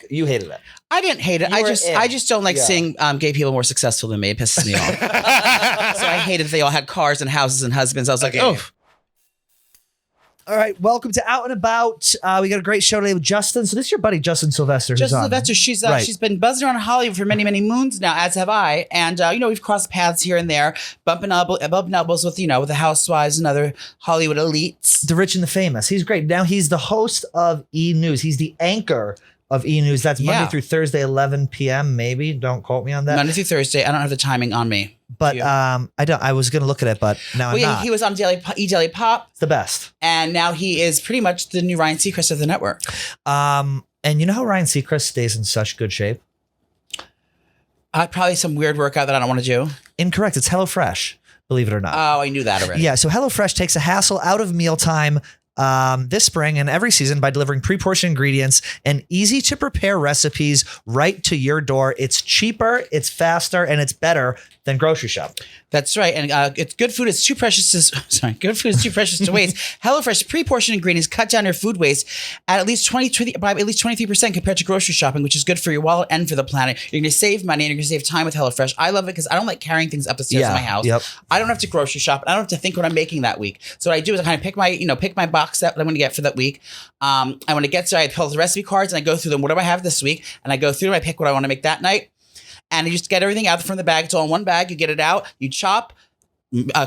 You hated it. I didn't hate it. I just don't like seeing gay people more successful than me. It pisses me off. So I hated that they all had cars and houses and husbands. I was like, oh. All right, welcome to Out and About. We got a great show today with Justin. So this is your buddy Justin Sylvester. Justin Sylvester. She's been buzzing around Hollywood for many, many moons now, as have I. And we've crossed paths here and there, bumping elbows with with the Housewives and other Hollywood elites. The rich and the famous. He's great. Now he's the host of E! News. He's the anchor of E! News. That's Monday through Thursday, 11 p.m. Maybe. Don't quote me on that. Monday through Thursday. I don't have the timing on me. But I was going to look at it, but now I'm not. He was on Daily Pop. It's the best. And now he is pretty much the new Ryan Seacrest of the network. And you know how Ryan Seacrest stays in such good shape? Probably some weird workout that I don't want to do. Incorrect. It's HelloFresh, believe it or not. Oh, I knew that already. Yeah, so HelloFresh takes a hassle out of mealtime this spring and every season by delivering pre-portioned ingredients and easy to prepare recipes right to your door. It's cheaper, it's faster, and it's better than grocery shopping. That's right, and it's good food is too precious to waste. HelloFresh pre-portioned ingredients cut down your food waste by at least 23% compared to grocery shopping, which is good for your wallet and for the planet. You're going to save money and you're going to save time with HelloFresh. I love it because I don't like carrying things up the stairs in my house. Yep. I don't have to grocery shop. I don't have to think what I'm making that week. So what I do is I kind of pick my box set that I'm going to get for that week. I want to get started. I pull the recipe cards and I go through them. What do I have this week? And I go through them. I pick what I want to make that night. And you just get everything out from the bag. It's all in one bag. You get it out. You chop,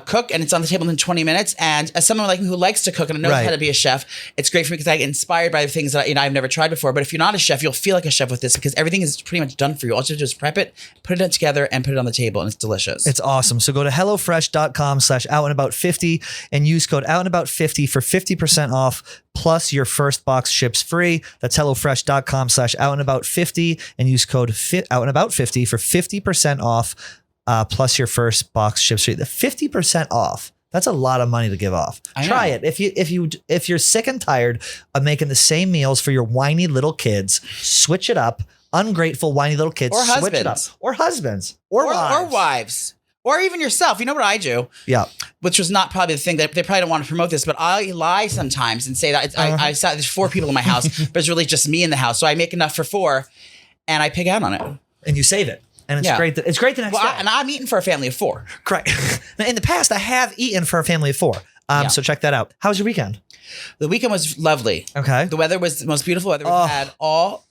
cook, and it's on the table in 20 minutes. And as someone like me who likes to cook and knows how to be a chef, it's great for me because I get inspired by the things that I've never tried before. But if you're not a chef, you'll feel like a chef with this because everything is pretty much done for you. All you have to do is prep it, put it together, and put it on the table, and it's delicious. It's awesome. So go to HelloFresh.com/outandabout50 and use code outandabout50 for 50% off. Plus your first box ships free. That's HelloFresh.com/outandabout50 and use code outandabout50 for 50% off. Plus your first box ships free. The 50% off. That's a lot of money to give off. Try it. If you're sick and tired of making the same meals for your whiny little kids, switch it up. Ungrateful whiny little kids, or switch it up. Or husbands, or wives. Or even yourself. You know what I do? Yeah. Which was not probably the thing that they probably don't want to promote this, but I lie sometimes and say that I saw there's 4 people in my house, but it's really just me in the house. So I make enough for 4 and I pig out on it. And you save it. And it's great. It's great the next day. And I'm eating for a family of 4. Correct. In the past, I have eaten for a family of 4. So check that out. How was your weekend? The weekend was lovely. Okay. The weather was the most beautiful weather we've had all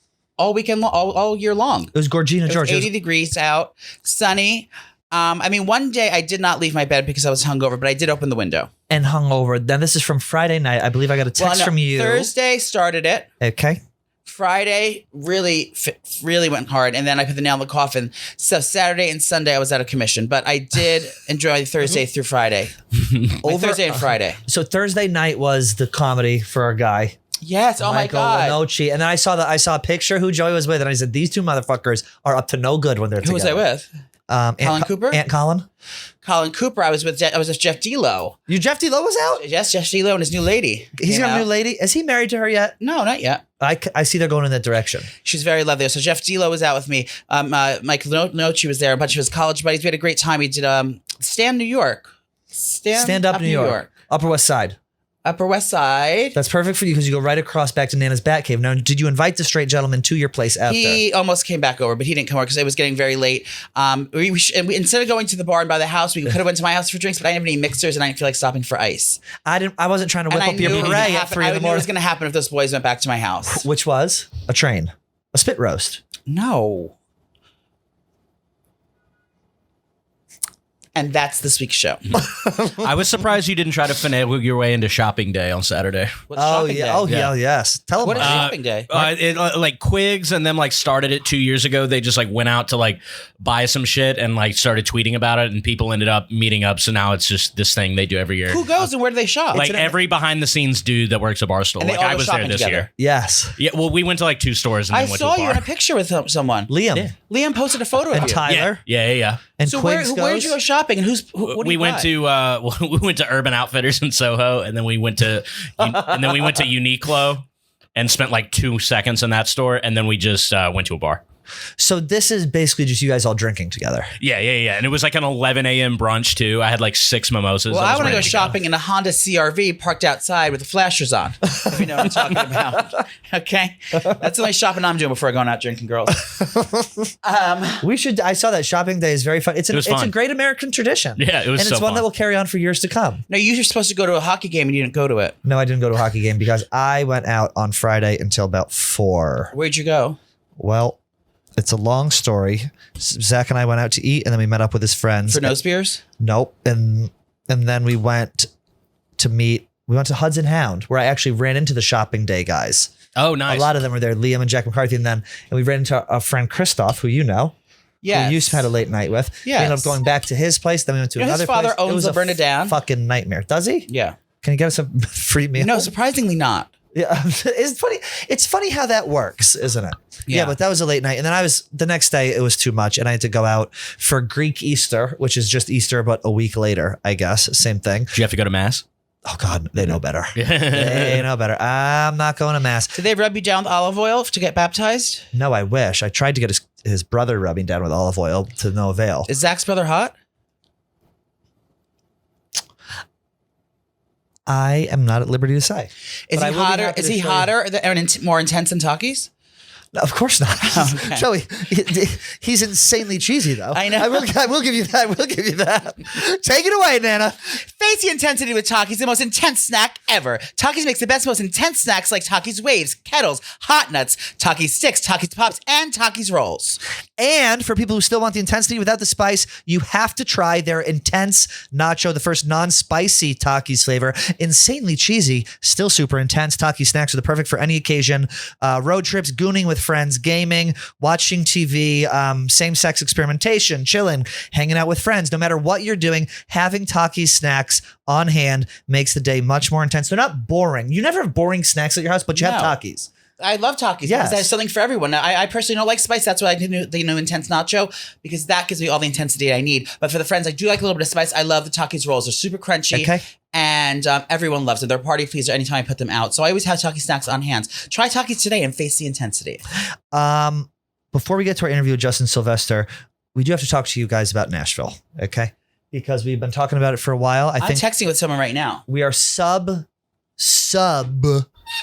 weekend, all year long. It was Gorgina, Georgia. 80 degrees out, sunny. One day I did not leave my bed because I was hungover, but I did open the window. And hungover. Then this is from Friday night. I believe I got a text from you. Thursday started it. Okay. Friday really went hard, and then I put the nail in the coffin. So Saturday and Sunday I was out of commission, but I did enjoy Thursday through Friday. Thursday and Friday. So Thursday night was the comedy for our guy. Yes. Oh Michael my God. Lenoci. And then I saw a picture who Joey was with, and I said, these 2 motherfuckers are up to no good when they're together. Who was I with? Colin Cooper? Aunt Colin? Colin Cooper. I was with Jeff D'Lo. Jeff D'Lo was out? Yes, Jeff D'Lo and his new lady. He's got a new lady? Is he married to her yet? No, not yet. I see they're going in that direction. She's very lovely. So Jeff D'Lo was out with me. Mike Lenoci was there. A bunch of his college buddies. We had a great time. We did Stand New York. Stand Up New York. Upper West Side. Upper West Side. That's perfect for you because you go right across back to Nana's Batcave. Now, did you invite the straight gentleman to your place after? He almost came back over, but he didn't come over because it was getting very late. Instead of going to the bar and by the house, we could have went to my house for drinks, but I didn't have any mixers and I didn't feel like stopping for ice. I wasn't trying to whip up your beret at 3 in the morning. I knew it was going to happen if those boys went back to my house. Which was? A train. A spit roast. No. And that's this week's show. I was surprised you didn't try to finagle your way into shopping day on Saturday. What's shopping day? Yes. Tell them what is shopping day. Like Quigs and them started it 2 years ago. They just went out to buy some shit and started tweeting about it, and people ended up meeting up. So now it's just this thing they do every year. Who goes and where do they shop? Every behind the scenes dude that works at Barstool. I was there this year. Yes. Yeah. Well, we went to 2 stores. And I then went saw to a you bar. in a picture with someone. Liam. Yeah. Liam posted a photo of you. And Tyler. Yeah. And so where did you go shopping? And we went to Urban Outfitters in Soho, and then we went to Uniqlo and spent 2 seconds in that store, and then we just went to a bar. So this is basically just you guys all drinking together. Yeah. And it was like an 11 a.m. brunch too. I had like 6 mimosas. Well, I want to ready go shopping in a Honda CRV parked outside with the flashers on. If you know what I'm talking about. Okay, that's the only shopping I'm doing before going out drinking, girls. We should. I saw that shopping day is very fun. It's a great American tradition. Yeah, it was and so it's one fun. that will carry on for years to come. No, you were supposed to go to a hockey game and you didn't go to it. No, I didn't go to a hockey game because I went out on Friday until about 4. Where'd you go? Well, it's a long story. Zach and I went out to eat, and then we met up with his friends. For nose beers? Nope. And then we went to meet. We went to Hudson Hound, where I actually ran into the shopping day guys. Oh, nice. A lot of them were there. Liam and Jack McCarthy, and we ran into our friend Christoph, who you know. Yeah. Who you used to have a late night with. Yes. We ended up going back to his place. Then we went to another his father place. owns the Burn It Down. Fucking nightmare. Does he? Yeah. Can you get us a free meal? No, surprisingly not. Yeah, it's funny. It's funny how that works, isn't it? Yeah, but that was a late night, and then the next day it was too much, and I had to go out for Greek Easter, which is just Easter but a week later, I guess. Same thing. Did you have to go to mass? Oh God, they know better. They know better. I'm not going to mass. Did they rub you down with olive oil to get baptized? No, I wish. I tried to get his brother rubbing down with olive oil to no avail. Is Zach's brother hot? I am not at liberty to say. Is he hotter? Is he hotter and more intense than Takis? No, of course not. Okay. Joey, he's insanely cheesy, though. I know. I will give you that. We'll give you that. Take it away, Nana. Face the intensity with Takis, the most intense snack ever. Takis makes the best, most intense snacks like Takis Waves, Kettles, Hot Nuts, Takis Sticks, Takis Pops, and Takis Rolls. And for people who still want the intensity without the spice, you have to try their intense nacho, the first non-spicy Takis flavor. Insanely cheesy, still super intense. Takis snacks are the perfect for any occasion. Road trips, gooning with friends, gaming, watching TV, same-sex experimentation, chilling, hanging out with friends. No matter what you're doing, having Takis snacks on hand makes the day much more intense. They're not boring. You never have boring snacks at your house, but you have Takis. I love Takis because there's something for everyone. I personally don't like spice. That's why I didn't do intense nacho, because that gives me all the intensity I need. But for the friends, I do like a little bit of spice. I love the Takis rolls. They're super crunchy. Okay. And everyone loves it. They're party pleaser anytime I put them out. So I always have Takis snacks on hand. Try Takis today and face the intensity. Before we get to our interview with Justin Sylvester, we do have to talk to you guys about Nashville, okay? Because we've been talking about it for a while. I'm texting with someone right now. We are sub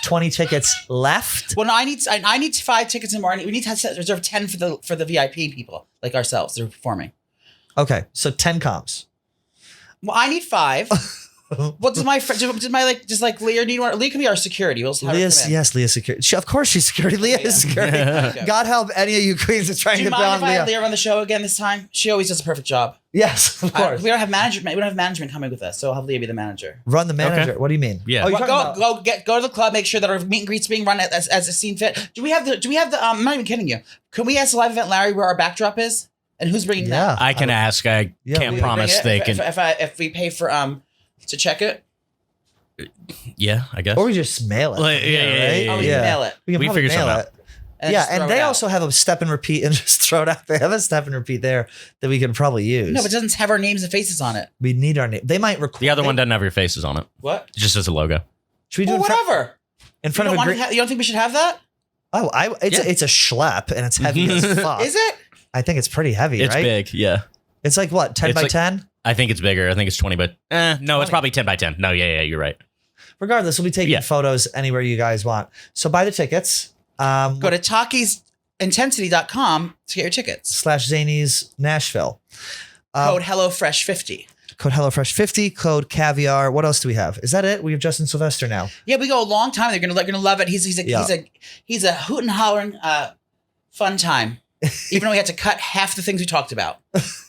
20 tickets left. Well, no, I need 5 tickets and more. We need to reserve 10 for the VIP people like ourselves. They're performing. Okay, so 10 comps. Well, I need 5. What does my Leah need one? Leah can be our security. Leah's security. Of course she's security. Leah is security. Okay. God help any of you queens that's trying to get down. Do you mind if I have Leah run the show again this time? She always does a perfect job. Yes, of course. We don't have management. We don't have management coming with us, so I'll have Leah be the manager. Run the manager. Okay. What do you mean? Yeah. Go to the club. Make sure that our meet and greet's being run as a scene fit. Do we have the? I'm not even kidding you. Can we ask Live Event Larry where our backdrop is and who's bringing that? I can ask. I can't promise they can. If we pay for to check it. Yeah, I guess. Or we just mail it. Right? We can mail it. We can figure something out. And they also have a step and repeat and just throw it out. They have a step and repeat there that we can probably use. No, but it doesn't have our names and faces on it. We need our name. They might record. The other one doesn't have your faces on it. What? It just as a logo. Should we do whatever? In front of a you don't think we should have that? Oh, it's a schlep and it's heavy as fuck. Is it? I think it's pretty heavy, It's big, yeah. It's like what, 10 by 10? I think it's bigger. I think it's 20 by... no, it's probably 10 by 10. No, yeah, you're right. Regardless, we'll be taking photos anywhere you guys want. So buy the tickets. Go to takisintensity.com to get your tickets. /Zanies Nashville. Code HelloFresh 50. Code HelloFresh 50. Code Caviar. What else do we have? Is that it? We have Justin Sylvester now. Yeah, we go a long time. They're gonna love it. He's a hoot and hollering fun time. Even though we had to cut half the things we talked about.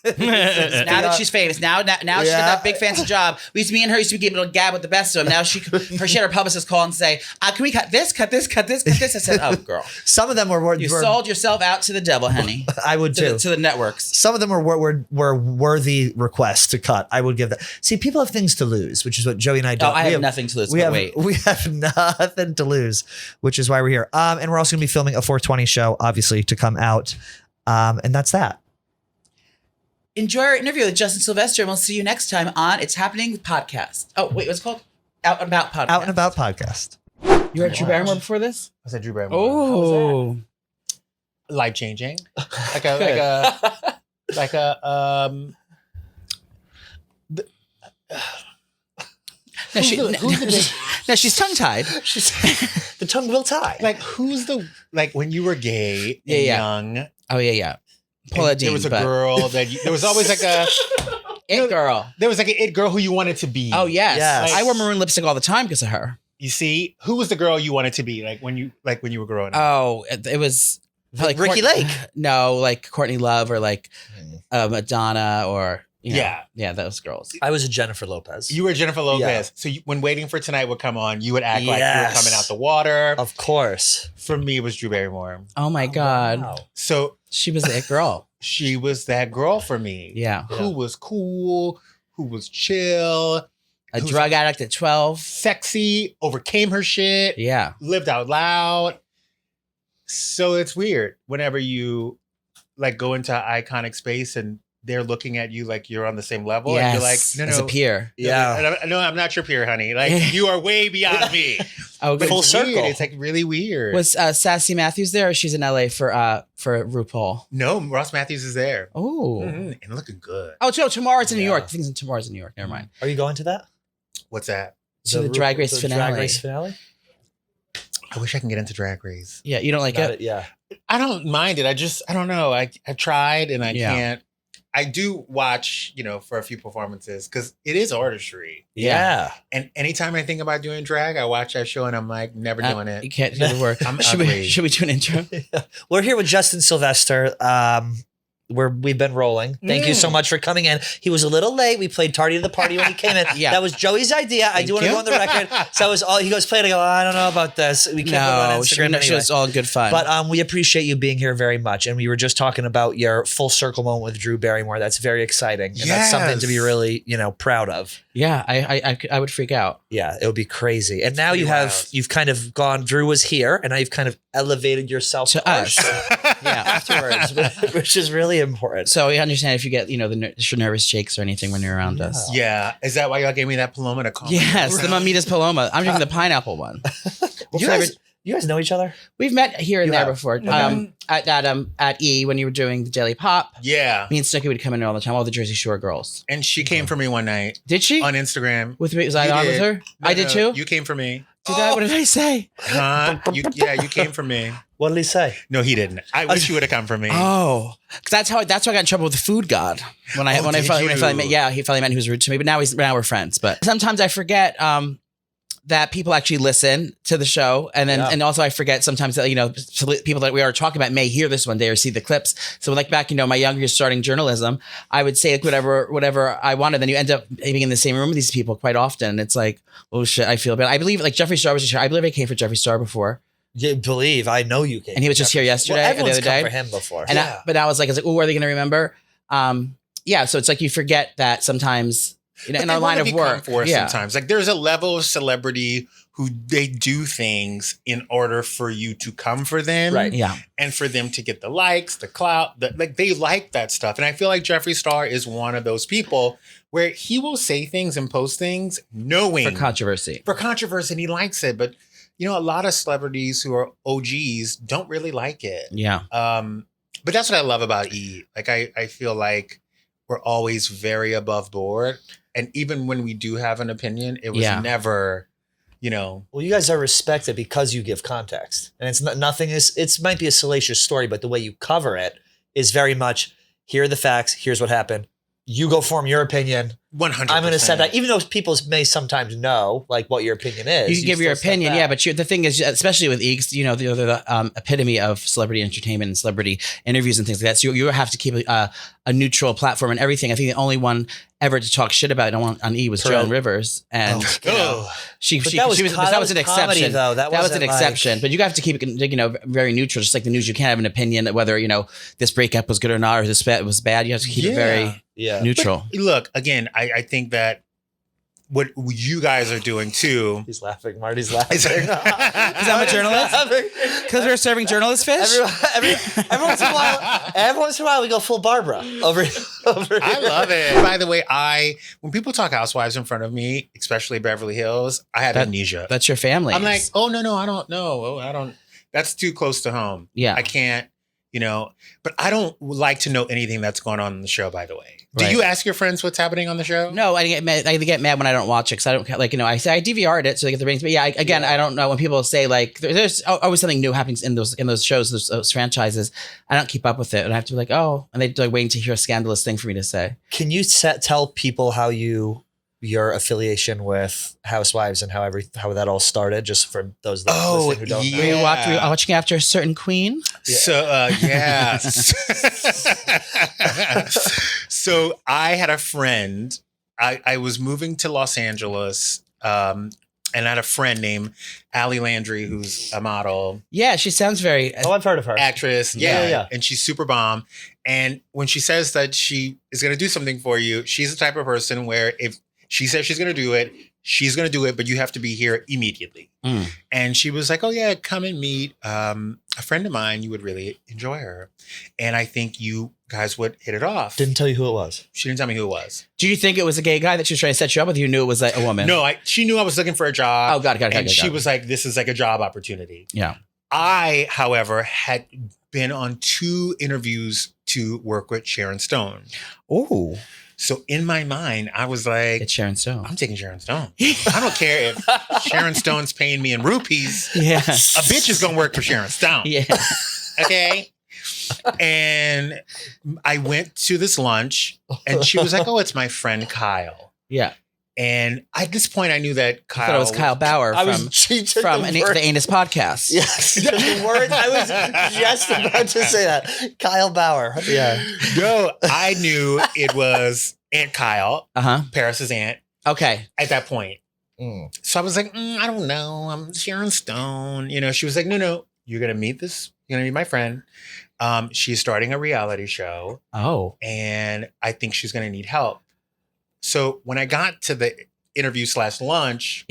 Now that she's famous, now she's got that big fancy job. Me and her used to be able to gab with the best of them. Now she had her publicist call and say, "Can we cut this? Cut this? Cut this? Cut this?" I said, "Oh, girl, some of them were sold yourself out to the devil, honey." I would too. To the networks. Some of them were worthy requests to cut. I would give that. See, people have things to lose, which is what Joey and I do. Oh, I have nothing to lose. We have nothing to lose, which is why we're here. And we're also going to be filming a 420 show, obviously, to come out. And that's that. Enjoy our interview with Justin Sylvester, and we'll see you next time on It's Happening Podcast. Oh, wait, what's it called? Out and About Podcast. Out and About Podcast. You heard Drew Barrymore before this? I said Drew Barrymore. Oh. life changing, like a No, she's tongue tied. The tongue will tie. like who's the like when you were gay and young. Oh yeah. Paula and Dean. There was a girl that there was always like a it girl. There was like an it girl who you wanted to be. Oh yes. Yes. I wore maroon lipstick all the time because of her. You see, who was the girl you wanted to be like when you were growing up? Oh, it was like Ricky Lake. No, like Courtney Love or like Madonna or yeah, those girls. I was a Jennifer Lopez. You were Jennifer Lopez. Yeah. So when Waiting for Tonight would come on, you would act like you were coming out the water. Of course. For me, it was Drew Barrymore. Oh my God. Wow. So she was that girl. She was that girl for me. Yeah. Who was cool, who was chill. A drug addict at 12. Sexy, overcame her shit. Yeah. Lived out loud. So it's weird whenever you like go into an iconic space and they're looking at you like you're on the same level. Yes, and you're like, no, as a peer. Yeah. No, I'm not your peer, honey. Like you are way beyond me. Oh, good. Full circle. Weird. It's like really weird. Was Sassy Matthews there or she's in LA for RuPaul? No, Ross Matthews is there. Oh. And looking good. Oh, tomorrow's in New York. Things in tomorrow's in New York. Never mind. Are you going to that? What's that? To the Drag Race finale. Drag Race finale? I wish I can get into Drag Race. Yeah, you don't like it? Yeah. I don't mind it. I don't know. I tried and I can't. I do watch, for a few performances because it is artistry. Yeah. And anytime I think about doing drag, I watch that show and I'm like, never doing it. You can't do the work. Should we do an intro? We're here with Justin Sylvester. We've been rolling. Thank you so much for coming in. He was a little late. We played Tardy to the Party when he came in. Yeah. That was Joey's idea. I do want to go on the record. So that was all. He goes, play it. I go, I don't know about this. We can't put it on Instagram anyway. It's all good fun. But we appreciate you being here very much. And we were just talking about your full circle moment with Drew Barrymore. That's very exciting. And that's something to be really, proud of. Yeah, I would freak out. Yeah, it would be crazy. And now you've kind of gone, Drew was here, and now you've kind of elevated yourself to us. Afterwards, which is really important. So we understand if you get, the nervous shakes or anything when you're around us. Yeah. Is that why y'all gave me that Paloma to call? Yes, the Mamitas Paloma. I'm drinking the pineapple one. You guys know each other? We've met here and there before. At E when you were doing the Daily Pop. Yeah. Me and Snooki would come in all the time, all the Jersey Shore girls. And she came for me one night. Did she? On Instagram. With me? Was I on with her? No, I did too? You came for me. What did I say? Huh? You came for me. What did he say? No, he didn't. I wish you would have come for me. Oh, that's how I got in trouble with the food god when I finally met. Yeah, he finally met. He was rude to me, but now we're friends. But sometimes I forget that people actually listen to the show, and then and also I forget sometimes that people that we are talking about may hear this one day or see the clips. So like back my younger years starting journalism, I would say like whatever I wanted. Then you end up being in the same room with these people quite often. It's like, oh shit, I feel bad. I believe like Jeffree Star was here. I believe I came for Jeffree Star before. You believe? I know you came. And he was just here yesterday. Well, everyone's the other day. come for him before. And but I was like, oh, are they going to remember? So it's like you forget that sometimes in our line of work. Sometimes like there's a level of celebrity who they do things in order for you to come for them, right? Yeah, and for them to get the likes, the clout. They like that stuff, and I feel like Jeffree Star is one of those people where he will say things and post things knowing for controversy, and he likes it, but. A lot of celebrities who are OGs don't really like it. Yeah. But that's what I love about E! Like, I feel like we're always very above board. And even when we do have an opinion, it was never, Well, you guys are respected because you give context. And it's it might be a salacious story, but the way you cover it is very much, here are the facts, here's what happened. You go form your opinion. 100%. I'm going to set that, even though people may sometimes know like what your opinion is. You can give your opinion, but the thing is, especially with E! They're the epitome of celebrity entertainment and celebrity interviews and things like that. So you have to keep a neutral platform and everything. I think the only one ever to talk shit about it on E! Was Joan Rivers, and that was an exception. Though. That was an exception. But you have to keep it, very neutral. Just like the news, you can't have an opinion that whether this breakup was good or not, or this was bad. You have to keep it very neutral. But look, again, I think that what you guys are doing too. He's laughing. Marty's laughing. Because I'm a journalist? Because we're serving journalist fish? Every once in a while, we go full Barbara over here. I love it. By the way, when people talk Housewives in front of me, especially Beverly Hills, I have amnesia. That's your family. I'm like, oh, no, I don't know. Oh, I don't. That's too close to home. Yeah. I can't. you know, but I don't like to know anything that's going on in the show, by the way. Do Right. you ask your friends what's happening on the show? No, I get mad. I get mad when I don't watch it because I don't like. I say I DVR'd it so they get the ratings. But I don't know when people say like there's always something new happening in those shows, those franchises. I don't keep up with it, and I have to be like, oh, and they're like waiting to hear a scandalous thing for me to say. Can you tell people how your affiliation with Housewives and how that all started, just for those listening who don't know? Were you watching after a certain queen? Yeah. So yeah. So I had a friend. I was moving to Los Angeles, and I had a friend named Allie Landry, who's a model. Yeah, she sounds very. I've heard of her. Actress. Yeah. And she's super bomb. And when she says that she is going to do something for you, she's the type of person where if she says she's going to do it, she's going to do it, but you have to be here immediately. And she was like, oh yeah, come and meet a friend of mine. You would really enjoy her. And I think you guys would hit it off. Didn't tell you who it was. She didn't tell me who it was. Do you think it was a gay guy that she was trying to set you up with? You knew it was like a woman? No, she knew I was looking for a job. Oh, got it. And she was like, this is like a job opportunity. Yeah. I, however, had been on 2 interviews to work with Sharon Stone. Oh. So in my mind, I was like, It's Sharon Stone. I'm taking Sharon Stone. I don't care if Sharon Stone's paying me in rupees. Yeah. A bitch is going to work for Sharon Stone. Yeah. Okay. And I went to this lunch and she was like, oh, it's my friend Kyle. Yeah. And at this point, I knew that Kyle. I thought it was Kyle Bauer from the Anus podcast. Yes, the word. I was just about to say that. Kyle Bauer. Yeah. No, I knew it was Aunt Kyle, Paris's aunt. Okay. At that point. So I was like, I don't know. I'm Sharon Stone. You know, she was like, no, you're going to meet this. You're going to meet my friend. She's starting a reality show. Oh. And I think she's going to need help. So when I got to the interview / lunch,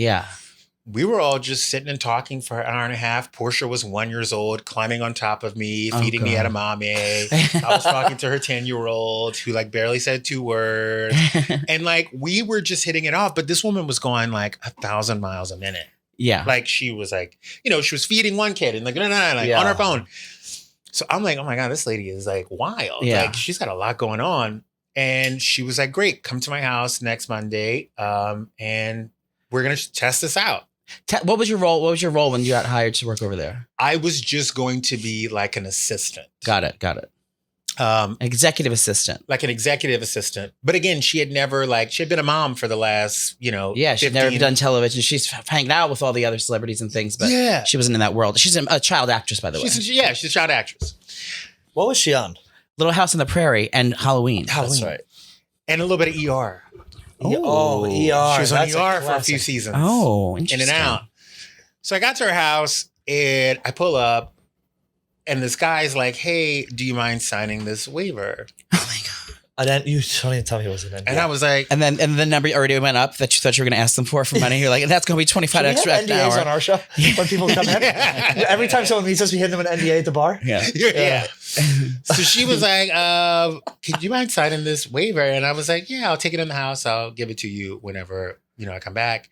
we were all just sitting and talking for an hour and a half. Portia was 1 year old, climbing on top of me, feeding me edamame. I was talking to her 10-year-old who like barely said 2 words. And like, we were just hitting it off. But this woman was going like 1,000 miles a minute. Yeah. Like she was like, you know, she was feeding one kid and like, on her phone. So I'm like, oh my God, this lady is like wild. Yeah. Like she's got a lot going on. And she was like, great, come to my house next Monday. And we're going to test this out. What was your role? What was your role when you got hired to work over there? I was just going to be like an assistant. Got it. Executive assistant. Like an executive assistant. But again, she had been a mom for the last, you know. Yeah, she'd never done television. She's hanging out with all the other celebrities and things, but she wasn't in that world. She's a child actress, by the way. She's a child actress. What was she on? Little House on the Prairie and Halloween. That's right. And a little bit of ER. Oh, ER. She was on ER for a few seasons. Oh, in interesting. and out. So I got to her house and I pull up and this guy's like, hey, do you mind signing this waiver? Oh my God. And then you don't even tell me it was an NDA. And I was like, and then the number already went up that you thought you were going to ask them for money. You're like, that's going to be 25 extra an NDAs hour on our show when people come in. Every time someone meets us, we hit them an NDA at the bar. Yeah. So she was like, could you mind signing this waiver? And I was like, yeah, I'll take it in the house. I'll give it to you whenever, you know, I come back.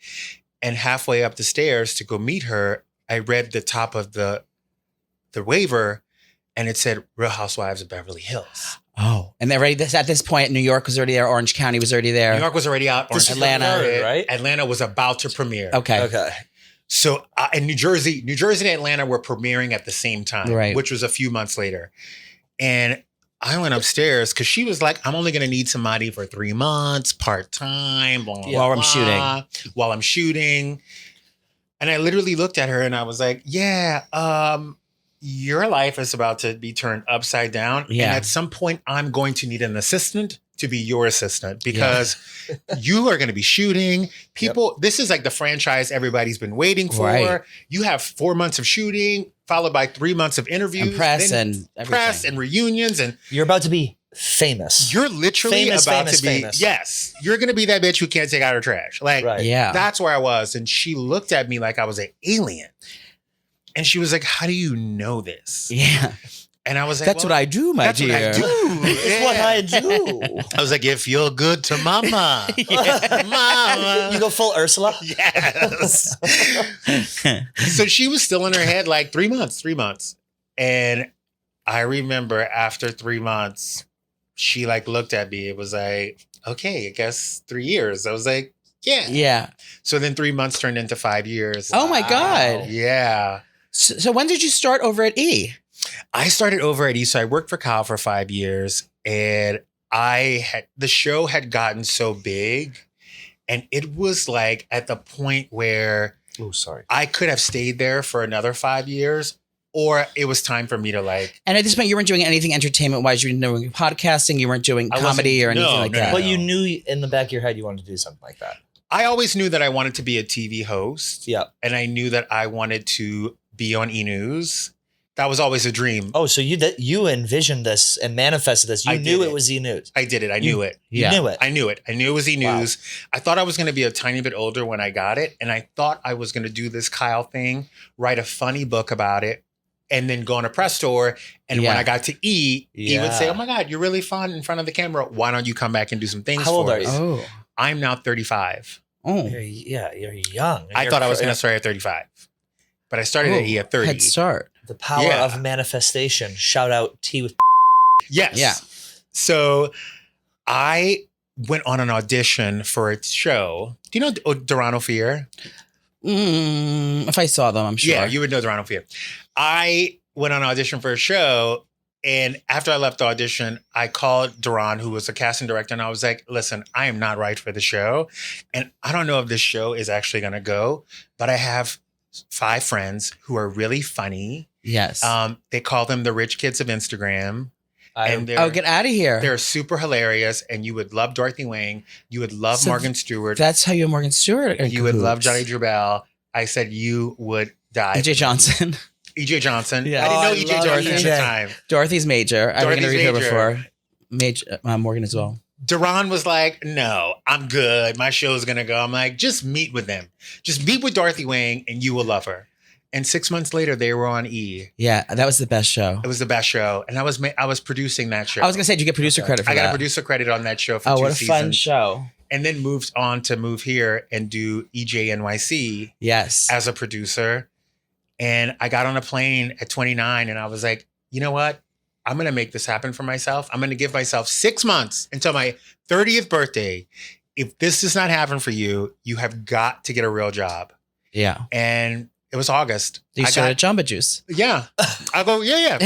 And halfway up the stairs to go meet her, I read the top of the waiver and it said Real Housewives of Beverly Hills. Oh, and they're already at this point. New York was already there. Orange County was already there. New York was already out. Atlanta, right? Atlanta was about to premiere. Okay. So in New Jersey and Atlanta were premiering at the same time, right? Which was a few months later. And I went upstairs because she was like, "I'm only going to need somebody for 3 months, part time, while I'm shooting." And I literally looked at her and I was like, "Yeah, your life is about to be turned upside down. Yeah. And at some point, I'm going to need an assistant to be your assistant because you are going to be shooting. People, this is like the franchise everybody's been waiting for. Right. You have 4 months of shooting, followed by 3 months of interviews. And press and everything. Press and reunions. And you're about to be famous. You're literally about to be, famous. Yes, you're going to be that bitch who can't take out her trash. Like, that's where I was. And she looked at me like I was an alien. And she was like, how do you know this? Yeah. And I was like, that's what I do, my dear. That's what I do. It's what I do. I was like, you feel good to mama. Mama. You go full Ursula? Yes. So she was still in her head like 3 months. And I remember after 3 months, she like looked at me. It was like, okay, I guess 3 years. I was like, yeah. Yeah. So then 3 months turned into 5 years. Oh my God. Yeah. So when did you start over at E? I started over at E. So I worked for Kyle for 5 years, and the show had gotten so big, and it was like at the point where I could have stayed there for another 5 years, or it was time for me to like. And at this point, you weren't doing anything entertainment wise. You weren't doing podcasting. You weren't doing comedy or anything like that. But you knew in the back of your head you wanted to do something like that. I always knew that I wanted to be a TV host. Yeah. And I knew that I wanted to be on E! News. That was always a dream. Oh, so you envisioned this and manifested this. You knew it was E! News. I did it. I knew it. You knew it. I knew it. I knew it was E! News. Wow. I thought I was going to be a tiny bit older when I got it. And I thought I was going to do this Kyle thing, write a funny book about it, and then go on a press tour. And when I got to E! E! would say, oh my God, you're really fun in front of the camera. Why don't you come back and do some things How old for are you? us? Oh. I'm now 35. Oh. You're young. I thought I was going to start at 35. But I started at E! at 30. Head start. The power of manifestation. Shout out T with. Yes. Yeah. So I went on an audition for a show. Do you know Durano Fear? If I saw them, I'm sure. Yeah, you would know Durano Fear. I went on an audition for a show, and after I left the audition, I called Duran, who was the casting director, and I was like, listen, I am not right for the show, and I don't know if this show is actually going to go, but I have 5 friends who are really funny. Yes. They call them the rich kids of Instagram. And get out of here. They're super hilarious, and you would love Dorothy Wang. You would love Morgan Stewart. That's how you and Morgan Stewart are. You would love Johnny Drabel. I said you would die. EJ Johnson. EJ Johnson. Yeah. I didn't know EJ Johnson at the time. Dorothy's major. I've been interviewed her before. Major, Morgan as well. Duran was like, no, I'm good. My show's going to go. I'm like, just meet with them. Just meet with Dorothy Wang and you will love her. And 6 months later, they were on E! Yeah, that was the best show. It was the best show. And I was producing that show. I was going to say, did you get producer credit for that? I got a producer credit on that show for 2 seasons. Oh, what a fun show. And then moved on to move here and do EJ NYC as a producer. And I got on a plane at 29 and I was like, you know what? I'm going to make this happen for myself. I'm going to give myself 6 months until my 30th birthday. If this does not happen for you, you have got to get a real job. Yeah. And it was August. You started Jamba Juice. Yeah. I'll go, yeah.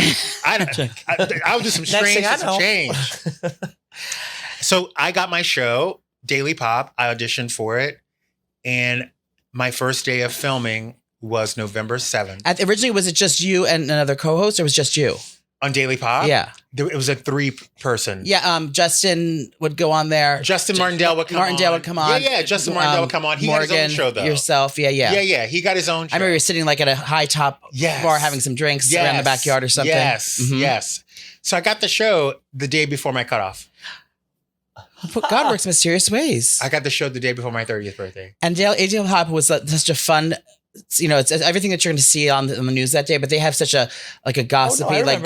I'll do some strange change. So I got my show, Daily Pop. I auditioned for it. And my first day of filming was November 7th. Originally, was it just you and another co-host, or was it just you? On Daily Pop? Yeah. It was a 3-person. Yeah, Justin would go on there. Justin Martindale would come on. Yeah, Justin Martindale would come on. He Morgan, got his own show, though. Yourself, yeah. Yeah, he got his own show. I remember you were sitting like at a high top bar having some drinks around the backyard or something. Yes. So I got the show the day before my cutoff. God works mysterious ways. I got the show the day before my 30th birthday. And Daily Pop was such a fun... it's everything that you're going to see on the news that day, but they have such a gossipy like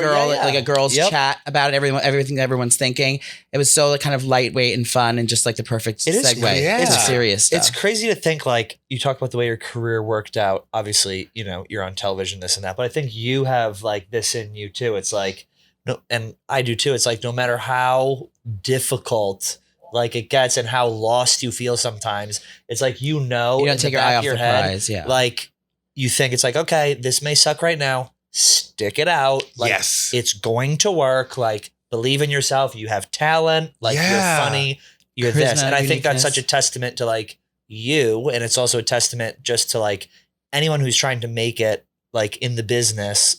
a girls chat about it. Everything everyone's thinking. It was so kind of lightweight and fun and just like the perfect segue. It's serious stuff. It's crazy to think like you talk about the way your career worked out. Obviously, you're on television, this and that, but I think you have like this in you too. It's like no, and I do too. It's like no matter how difficult like it gets and how lost you feel sometimes, it's like you don't take your eye off the prize. Yeah, like you think it's like, okay, this may suck right now. Stick it out. Like, it's going to work. Like, believe in yourself. You have talent. Like, you're funny. You're charisma, this, and I think that's such a testament to like you, and it's also a testament just to like anyone who's trying to make it like in the business.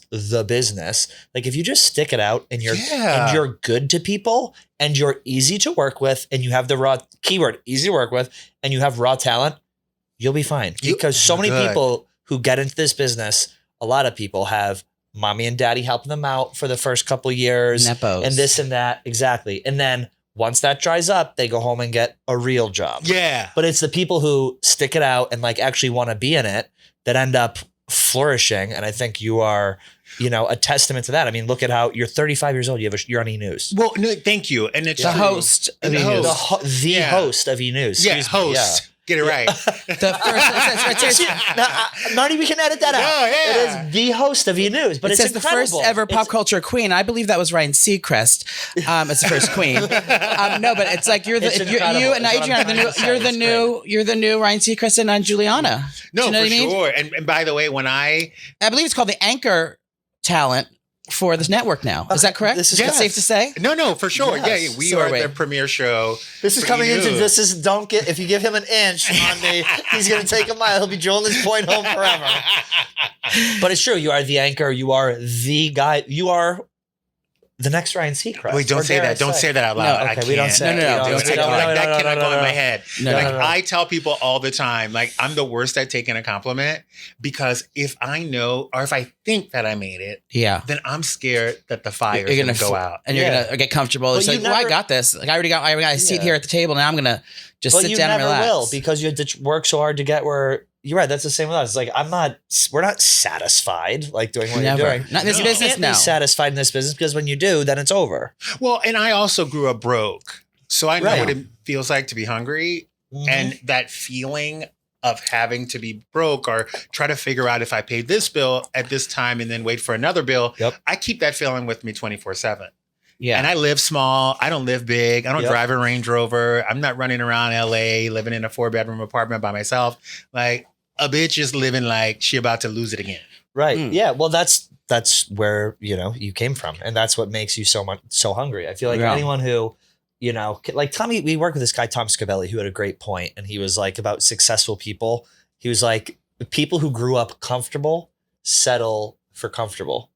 Like if you just stick it out and you're good to people and you're easy to work with and you have the raw keyword easy to work with and you have raw talent, you'll be fine. Because so many people who get into this business, a lot of people have mommy and daddy helping them out for the first couple of years Nepos. And this and that. Exactly. And then once that dries up, they go home and get a real job. Yeah. But it's the people who stick it out and like actually want to be in it that end up flourishing. And I think you are, a testament to that. I mean, look at how you're 35 years old. You're on E! News. Well, no, thank you. And it's the host of E! News. The host of E! News. Yeah, host. Get it right. The first, Marty, we can edit that out. Yeah. It is the host of E! News, but it it's says incredible. the first ever pop culture queen. I believe that was Ryan Seacrest. It's the first queen. No, but it's like you're It's you incredible. and It's what Adrian I'm are trying to say. you're the new Ryan Seacrest and Juliana. No, Do you know for what I mean? sure. And by the way, when I believe it's called the anchor talent for this network now. Is that correct? This is Is that safe to say? No, for sure. Yes. Yeah, we So are are we. the premiere show. This is for coming E! into News. this is don't get if you give him an inch on me, he's gonna take a mile. He'll be drilling his point home forever. But it's true. You are the anchor. You are the guy. You are the next Ryan Seacrest. Wait, don't Or say dare I that. Don't say that out loud. No, I okay, can't. we don't say it. No, We no, don't no, say it. no, no, That no, cannot no, go no, in my no. head. No, Like no, no. I tell people all the time, like I'm the worst at taking a compliment because if I know or if I think that I made it, Yeah. then I'm scared that the fire is You're going to gonna go f- out. and you're Yeah. gonna get comfortable. But It's you like, I never- got this. Like I already got a seat Yeah. here at the table. Now I'm gonna just But sit you down and never relax. will because you had to work so hard to get where you're right. That's the same with us. Like we're not satisfied like doing what Never. you're doing. Not in this No. You business can't now. be satisfied in this business because when you do, then it's over. Well, and I also grew up broke. So I know Right. what it feels like to be hungry Mhm. and that feeling of having to be broke or try to figure out if I paid this bill at this time and then wait for another bill. Yep. I keep that feeling with me 24/7. Yeah. And I live small. I don't live big. I don't Yep. drive a Range Rover. I'm not running around LA living in a 4-bedroom apartment by myself. Like a bitch is living like she about to lose it again. Right. Mm. Yeah. Well, that's where you came from, and that's what makes you so hungry. I feel like Yeah. anyone who like Tommy, we work with this guy Tom Scavelli who had a great point, and he was like about successful people. He was like the people who grew up comfortable settle for comfortable.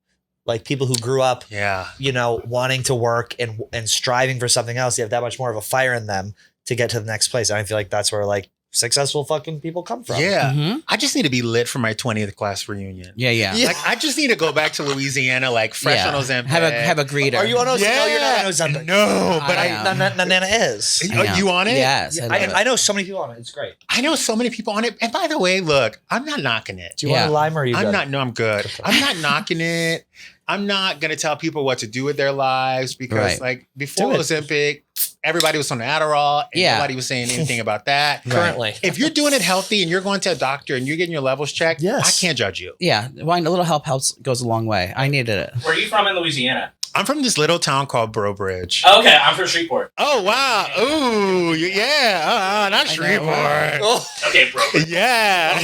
Like people who grew up, Yeah. wanting to work and striving for something else, they have that much more of a fire in them to get to the next place. And I feel like that's where like successful fucking people come from. Yeah. Mhm. I just need to be lit for my 20th class reunion. Yeah. Yeah. Yeah. Like I just need to go back to Louisiana, like fresh Yeah. on Ozempic. Have a greeter. Are you on Ozempic? Yeah. No, you're not on Ozempic. No, but I I am. Nana is. I know. You on it? Yes. I know so many people on it. It's great. I know so many people on it. And by the way, look, I'm not knocking it. Do you Yeah. want a lime or are you I'm good? not. No, I'm good. I'm not knocking it. I'm not gonna tell people what to do with their lives because, Right. like, before Do it. Ozempic, everybody was on Adderall, and Yeah. nobody was saying anything about that. Currently. If you're doing it healthy and you're going to a doctor and you're getting your levels checked, Yes. I can't judge you. Yeah. Wine, a little help goes a long way. I needed it. Where are you from in Louisiana? I'm from this little town called Breaux Bridge. Okay, I'm from Shreveport. Oh wow! Ooh, yeah. Not I know, Shreveport. Oh, Okay, bro. Yeah.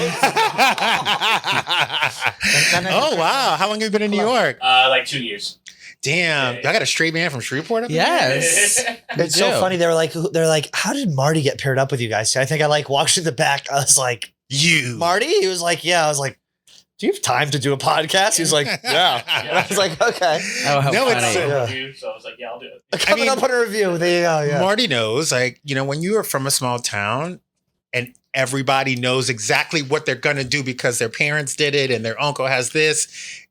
Oh wow! How long have you been in New York? Like 2 years. Damn, y'all got a straight man from Shreveport up there? Yes. it's so do. funny. They're like, how did Marty get paired up with you guys? I think I like walked through the back. I was like, You. Marty? He was like, yeah. I was like, do you have time to do a podcast? He was like, yeah. And I was like, okay. Oh, how No, it's- funny. Yeah. Review, so I was like, yeah, I'll do it. Coming up on a review. There you go. Yeah. Marty knows, like, when you are from a small town and everybody knows exactly what they're going to do because their parents did it and their uncle has this,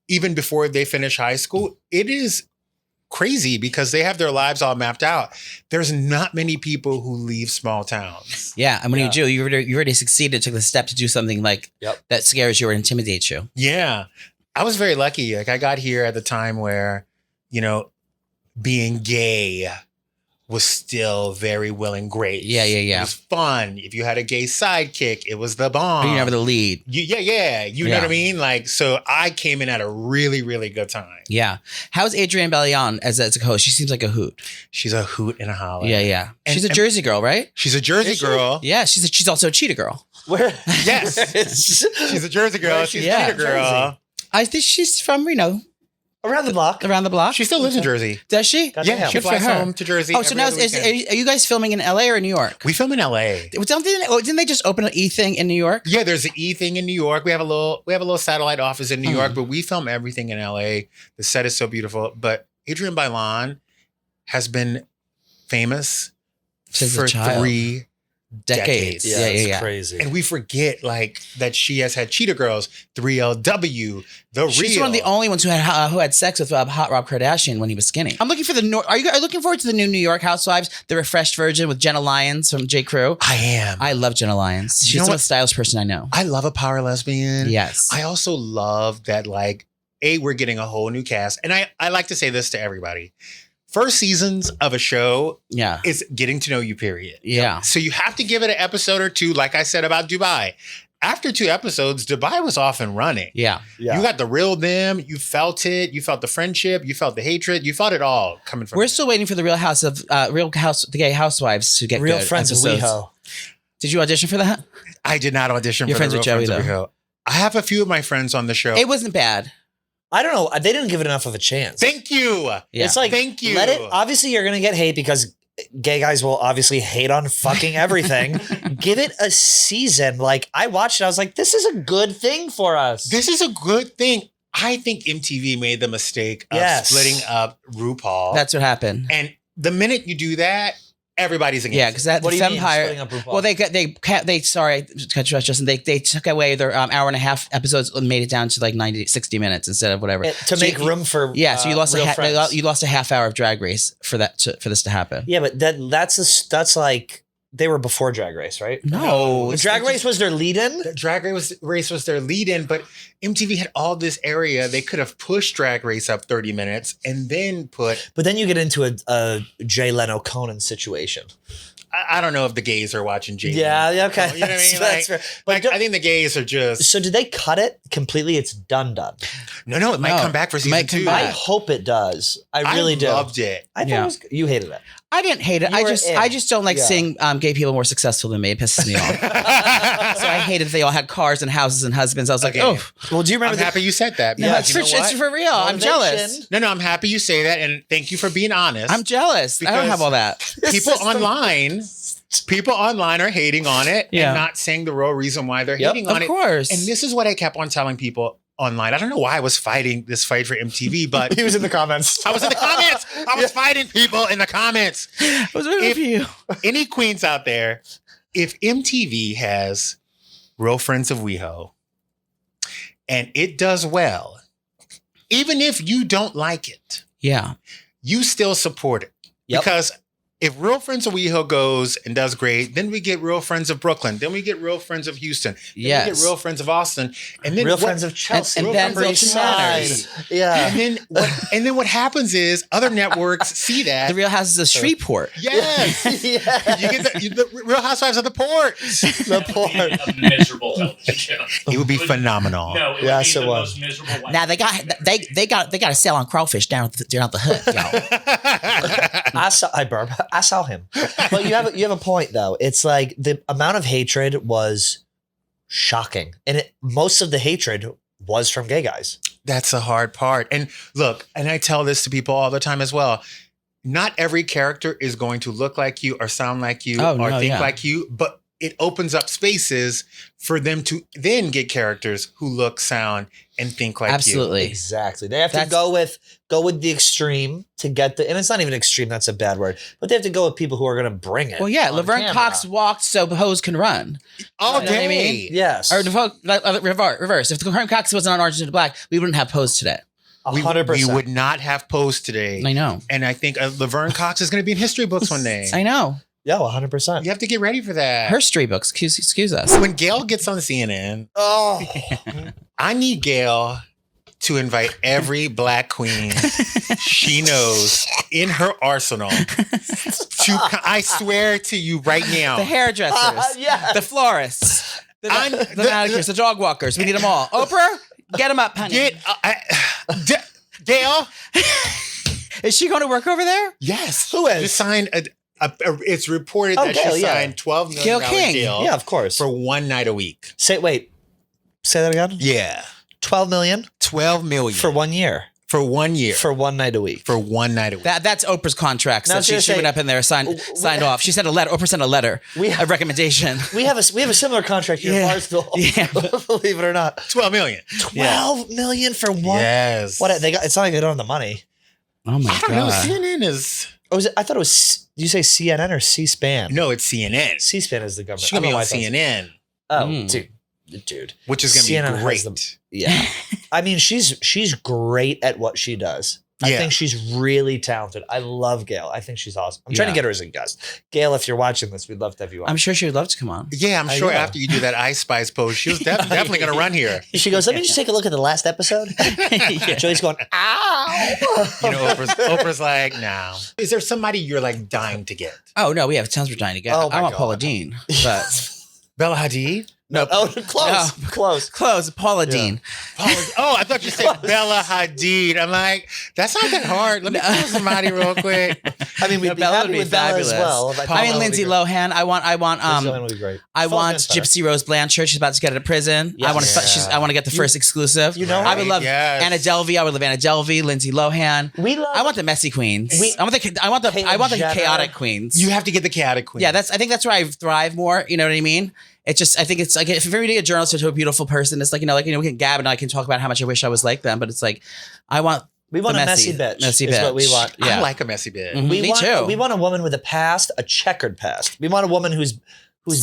even before they finish high school, it is crazy because they have their lives all mapped out. There's not many people who leave small towns. Yeah, and when Yeah. you do, you already succeeded, took the step to do something like Yep. that scares you or intimidates you. Yeah. I was very lucky. Like I got here at the time where, being gay was still very well and great. Yeah. It was fun. If you had a gay sidekick, it was the bomb. But you never the lead. Yeah. You know Yeah. what I mean? Like, so I came in at a really, really good time. Yeah. How's Adrienne Bellion as a host? She seems like a hoot. She's a hoot and a holler. Yeah. And- She's a and- Jersey girl, right? She's a Jersey Is she? girl. Yeah. She's also a cheetah girl. Where? Yes. She's a Jersey girl. Where is She's she a from? cheetah girl. I think she's from Around the block. around the block. She still lives in Jersey. Does she? Goddamn. Yeah, she Good for flies her. home to Jersey. Oh, so every now other weekend. are you guys filming in LA or New York? We film in LA. Didn't they just open an E thing in New York? Yeah, there's an E thing in New York. We have a little satellite office in New York, but we film everything in LA. The set is so beautiful. But Adrienne Bailon has been famous Since for a child. 3 decades. Yeah, it's crazy. And we forget like that she has had Cheetah Girls, 3LW, The She's Real. one of the only ones who had sex with Hot Rob Kardashian when he was skinny. I'm looking for are you looking forward to the new New York Housewives, the refreshed version with Jenna Lyons from J. Crew? I am. I love Jenna Lyons. You She's know the what? most stylish person I know. I love a power lesbian. Yes. I also love that, like, we're getting a whole new cast. And I like to say this to everybody. first seasons of a show Yeah. is getting to know you, period. Yeah. So you have to give it an episode or two, like I said about Dubai. After 2 episodes, Dubai was off and running. Yeah. Yeah. You got the real them. You felt it. You felt the friendship. You felt the hatred. You felt it all coming from We're them. still waiting for the the Gay Housewives to get Real good Friends of episodes. WeHo. Did you audition for that? I did not audition You're for the friends Real with Joey, Friends of though. WeHo. I have a few of my friends on the show. It wasn't bad. I don't know. They didn't give it enough of a chance. Thank you. Yeah. It's like, Thank you. let it. Obviously, you're going to get hate because gay guys will obviously hate on fucking everything. Give it a season. Like, I watched it. I was like, this is a good thing for us. This is a good thing. I think MTV made the mistake of splitting up RuPaul. That's what happened. And the minute you do that, everybody's against Yeah, it. because that What do you mean, Fempire. splitting up RuPaul? Well, they sorry, cut you off, Justin. They took away their hour and a half episodes and made it down to like 60 minutes instead of whatever. To So make you- room for So you lost Real Friends. you lost a half hour of Drag Race for this to happen. Yeah, but that's like they were before Drag Race, right? No, The Drag Race was their lead-in. The Drag Race was their lead-in, but MTV had all this area. They could have pushed Drag Race up 30 minutes and then put... But then you get into a Jay Leno Conan situation. I don't know if the gays are watching Jay. Yeah, okay. You know what I mean? That's Like, fair. But I think the gays are just... so did they cut it completely? It's done. No, it might No, come back for it season might come 2. back. I hope it does. I really do. loved it. I thought Yeah. it was, you hated it. I didn't hate it. You were in. I just don't like Yeah. seeing gay people more successful than me. It pisses me off. So I hated that they all had cars and houses and husbands. I was like, Okay. oh, Well, do you remember I'm happy you said that. no, because it's, you know what? it's for real. I'm jealous. No, I'm happy you say that, and thank you for being honest. I'm jealous. I don't Because- have all that. People online are hating on it Yeah. and not saying the real reason why they're Yep. hating on Of it. course. And this is what I kept on telling people online. I don't know why I was fighting this fight for MTV, but He was in the comments. I was in the comments. I was fighting people in the comments. I was rooting If- for you. Any queens out there, if MTV has Real Friends of WeHo and it does well, even if you don't like it, Yeah. you still support it. Yep. Because if Real Friends of WeHo goes and does great, then we get Real Friends of Brooklyn, then we get Real Friends of Houston, then we Yes. get Real Friends of Austin, and then Real what- Friends of Chelsea. and Real then Friends of Real Side. Matters. Yeah. and then what happens is other networks see that. The Real Houses of Shreveport. Yes. Yeah. You get the Real Housewives of the Port. The poor. A miserable television show. It would be phenomenal. No, it would Yes, be it the was. most miserable. White Now they got a sale on crawfish down at the hood, y'all. I saw him. But you have a point though. It's like the amount of hatred was shocking, and most of the hatred was from gay guys. That's the hard part. And look, and I tell this to people all the time as well. Not every character is going to look like you or sound like you Oh, or no, think yeah. like you, but it opens up spaces for them to then get characters who look, sound, and think like Absolutely. Exactly. They have to That's- go with the extreme to get the, and it's not even extreme. That's a bad word, but they have to go with people who are going to bring it. Well, yeah, on Laverne camera. Cox walked so hoes can run. you. All You know what I day. mean? Yes. Or reverse. If Laverne Cox wasn't on Orange is the Black, we wouldn't have Pose today. 100%. We would not have posed today. I know. And I think Laverne Cox is going to be in history books one day. I know. Yeah, 100%. You have to get ready for that. Her street books. Excuse us. When Gail gets on CNN, Oh, I need Gail to invite every black queen she knows in her arsenal I swear to you right now. The hairdressers. yeah. The florists. The the- manicures. The dog walkers. We need them all. Oprah, get them up, honey. Gail? Is she going to work over there? Yes. Who is? Just signed it's reported that Gail, she yeah. signed $12 million Gail King. deal Yeah, of course. for one night a week. Say that again. Yeah. 12 million $12 million for 1 year. For 1 year. For one night a week. For one night a week. That's Oprah's contracts Now, I that was she gonna say- went up in there signed off. She sent a letter. Oprah sent a letter. A recommendation. We have a similar contract here Yeah. in Barstool. Yeah. Believe it or not. 12 million. 12 million for one. Yes. What they got? It's not like they don't have the money. Oh my I don't know. god. CNN is. Oh, I thought it was. Did you say CNN or C-SPAN? No, it's CNN. C-SPAN is the government. She's gonna I be don't on know why I thought- CNN, Oh, Mm. dude. which is gonna CNN be has great. them. Yeah. I mean, she's great at what she does. I think she's really talented. I love Gail. I think she's awesome. I'm trying to get her as a guest. Gail, if you're watching this, we'd love to have you on. I'm sure she would love to come on. Yeah, I'm sure after you do that Ice Spice post, she was definitely going to run here. She goes, let me just take a look at the last episode. Joey's going, ow. Oprah's like, no. Is there somebody you're like dying to get? Oh, no, we have tons we're dying to get. I want Paula Deen. But Bella Hadid? No. Oh, close. Paula Deen. Oh, I thought you said Bella Hadid. I'm like, that's not that hard. Let me call somebody real quick. I mean, we'd be happy with Bella as well. I mean, Lindsay Lohan. I want would be great. I want Gypsy Rose Blanchard. She's about to get out of prison. Yes. I want to get the first exclusive. You know, I would love Anna Delvey. I would love Anna Delvey, Lindsay Lohan. I want the messy queens. I want the chaotic queens. You have to get the chaotic queens. Yeah, I think that's where I thrive more. You know what I mean? It's just, I think it's like, if every day a journalist to a beautiful person, it's like, we can gab and I can talk about how much I wish I was like them, but it's like, we want a messy bitch. Messy bitch. What we want. Yeah. I like a messy bitch. Mm-hmm. Me too. We want a woman with a past, a checkered past. We want a woman who's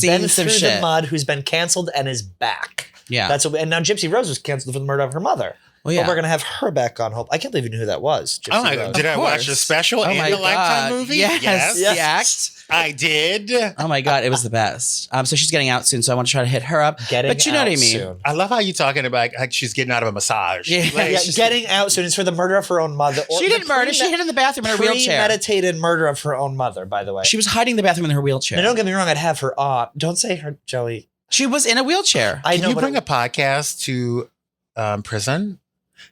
been through the mud, who's been canceled and is back. Yeah. And now Gypsy Rose was canceled for the murder of her mother. Well, yeah. But we're going to have her back on Hope. I can't believe you knew who that was. Gypsy Rose. Did I watch the special and the Lifetime movie? Yes. The act. I did. Oh my God, it was the best. So she's getting out soon, so I want to try to hit her up. But you know what I mean. Soon. I love how you're talking about like she's getting out of a massage. Yeah, getting out soon. It's for the murder of her own mother. She didn't murder. She hid in the bathroom in her wheelchair. Premeditated murder of her own mother, by the way. She was hiding in the bathroom in her wheelchair. Now, don't get me wrong. I'd have her on. Don't say her, Joey. She was in a wheelchair. Can you bring a podcast to prison?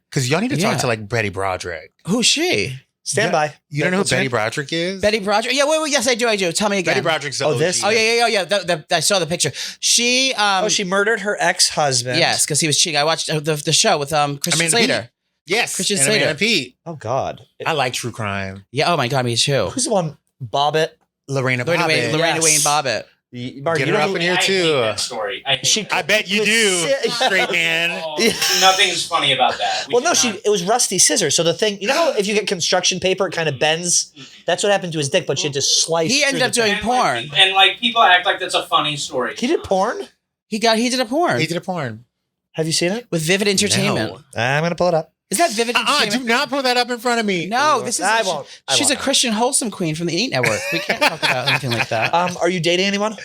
Because y'all need to talk to like Betty Broderick. Who's she? Stand by. You don't know who Betty Broderick is? Betty Broderick? Yeah, wait, yes, I do. Tell me again. Betty Broderick's the OG. This? Oh, yeah. I saw the picture. She she murdered her ex-husband. Yes, because he was cheating. I watched the show with Christian Slater. Yes, Christian Slater. Amanda Pete. Oh, God. I like true crime. Yeah, oh my God, me too. Who's the one? Bobbitt? Lorena Wayne Bobbitt. Mark, get her up in here too. I hate that story. I bet you do, straight man. Nothing's funny about that. It was rusty scissors. So the thing, how if you get construction paper, it kind of bends. That's what happened to his dick, but she had to slice. He ended up doing porn, and people act like that's a funny story. He did porn. He did a porn. He did a porn. Have you seen it with Vivid Entertainment? No. I'm gonna pull it up. Is that Vivid Entertainment? Do not pull that up in front of me. No, this is. I won't. She's a Christian wholesome queen from the Eat Network. We can't talk about anything like that. Are you dating anyone?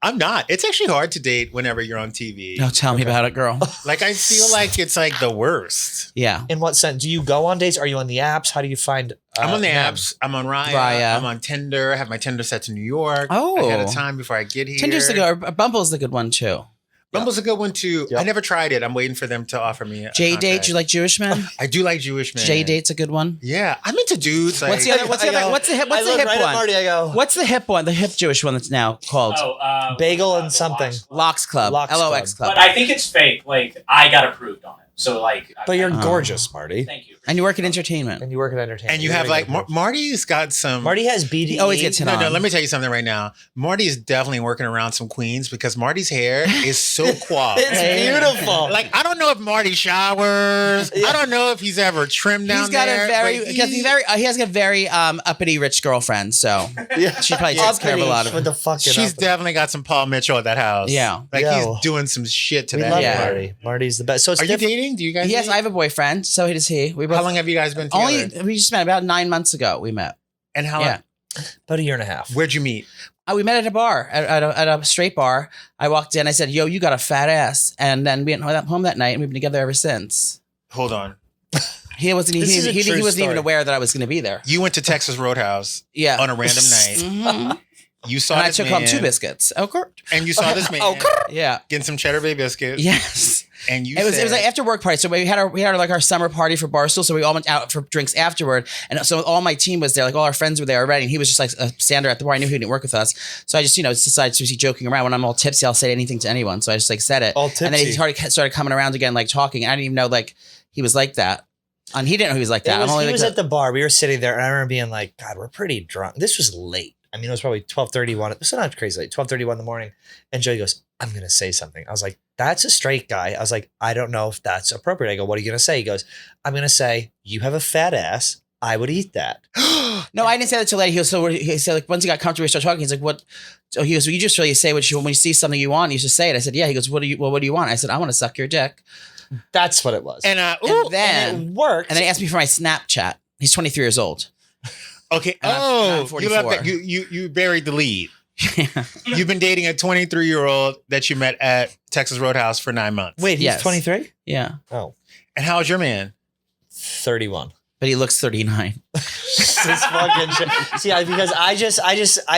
I'm not. It's actually hard to date whenever you're on TV. No, tell me about it, girl. Like I feel like it's like the worst. Yeah. In what sense? Do you go on dates? Are you on the apps? How do you find? I'm on the apps. I'm on Raya. I'm on Tinder. I have my Tinder set to New York. Oh. Ahead of time before I get here. Tinder's the good. Bumble's the good one too. Bumble's a good one too. Yep. I never tried it. I'm waiting for them to offer me a J-Date. You like Jewish men? I do like Jewish men. J-Date's a good one. Yeah, I'm into dudes. What's the hip one? What's the hip one? What's the hip one? The hip Jewish one that's now called Bagel and something. Lox Club. LOX Club. But I think it's fake. Like I got approved on it. So like. But you're gorgeous, Marty. Thank you. And you work in entertainment. And you have like Marty's got some. Marty has BD. He always gets hit on. No, let me tell you something right now. Marty is definitely working around some queens because Marty's hair is so coiffed. It's beautiful. Like I don't know if Marty showers. I don't know if he's ever trimmed down. He's got there, he has a very uppity rich girlfriend. So she probably takes care of a lot of it. She's definitely got some Paul Mitchell at that house. Yeah, like he's doing some shit to that. Love Marty. Marty's the best. So are you dating? Do you guys? Yes, I have a boyfriend. So does he. How long have you guys been together? We just met about 9 months ago. We met. And how long? About a year and a half. Where'd you meet? We met at a bar, at a straight bar. I walked in. I said, "Yo, you got a fat ass." And then we went home that night, and we've been together ever since. Hold on. He wasn't even aware that I was going to be there. You went to Texas Roadhouse. On a random night. Mm-hmm. You saw. And I took home 2 biscuits. Okay. And you saw this man. Getting some Cheddar Bay biscuits. Yes. And it was like after work party. So we had our summer party for Barstool. So we all went out for drinks afterward. And so all my team was there, like all our friends were there already. And he was just like a stander at the bar. I knew he didn't work with us. So I just, decided to be joking around. When I'm all tipsy, I'll say anything to anyone. So I just like said it. All tipsy. And then he started coming around again, like talking. I didn't even know like he was like that. And he didn't know he was like that. He was at the bar. We were sitting there and I remember being like, God, we're pretty drunk. This was late. I mean, it was probably 12:31. It was not crazy late, 12:31 in the morning. And Joey goes, I'm going to say something. I was like, that's a straight guy. I was like, I don't know if that's appropriate. I go, what are you going to say? He goes, I'm going to say, you have a fat ass. I would eat that. No, I didn't say that till later. He said, like, once he got comfortable, we started talking. He's like, what? So he goes, well, you just really say when you see something you want, you just say it. I said, yeah. He goes, what do you want? I said, I want to suck your dick. That's what it was. And then it worked. And then he asked me for my Snapchat. He's 23 years old. Okay. And I'm you 44. left that. You buried the lead. You've been dating a 23-year-old that you met at Texas Roadhouse for 9 months. Wait, he's Yes. 23? Yeah. Oh, And how is your man? 31. But he looks 39. This fucking shit. See, because I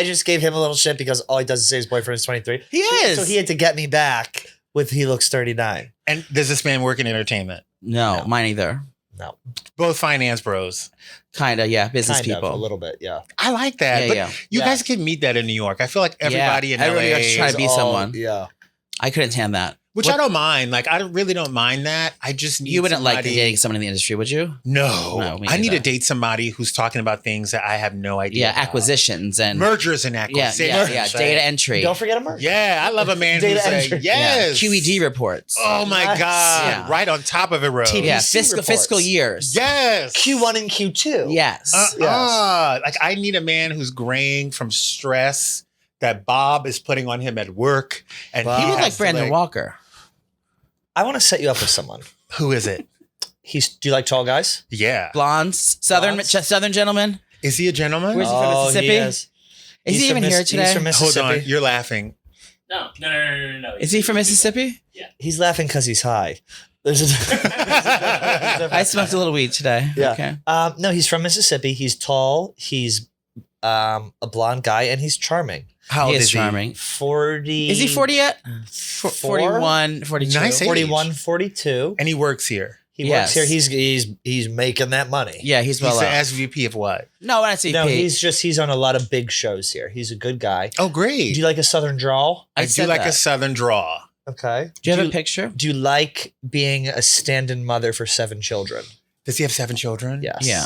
just gave him a little shit because all he does is say his boyfriend is 23. He is. So he had to get me back with he looks 39. And does this man work in entertainment? No, mine either. No. Both finance bros. Kind of, yeah. Business Kind of, people. a little bit, yeah. I like that. Yeah, but yeah. you Yeah. guys can meet that in New York. I feel like everybody in Everybody LA else is trying to be someone. Yeah. I couldn't stand that. which I don't mind. Like, I really don't mind that. I just need You wouldn't like somebody- dating someone in the industry, would you? No, me I need to neither. date somebody who's talking about things that I have no idea. Yeah, about. acquisitions and mergers and yeah, acquisitions. yeah, right? data entry. Don't forget a merch. Yeah, I love a man Data who's like, entry. yes, QED reports. Oh my Nice. god, Yeah. right on top of it, Rose. TBC yeah, reports. fiscal years. Yes, Q1 and Q2. Yes. Like I need a man who's graying from stress that Bob is putting on him at work, and Bob. He looked has like to, Brandon Walker. I want to set you up with someone. Who is it? Do you like tall guys? Yeah, Blondes, southern gentleman. is he a gentleman? Where's he from, Mississippi? He is. Is He's he from even here today? He's from Hold Mississippi. on, you're laughing. No. Is he from Mississippi? He's laughing because he's high. There's a I smoked a little weed today. Yeah. Okay. No, he's from Mississippi. He's tall. He's a blonde guy, and he's charming. How He old is is he? charming. 40. Is he 40 yet? Four? 41, 42. Nice age. 41, 42. And he works here. He Yes. works here. He's making that money. Yeah, he's well He's the up. SVP of what? No, when I say No, Pete. he's on a lot of big shows here. He's a good guy. Oh, Do great. you like a Southern drawl? I do said like that. a Southern draw. Okay. Do you have a picture? Do you like being a stand-in mother for 7 children? Does he have 7 children? Yes. Yeah.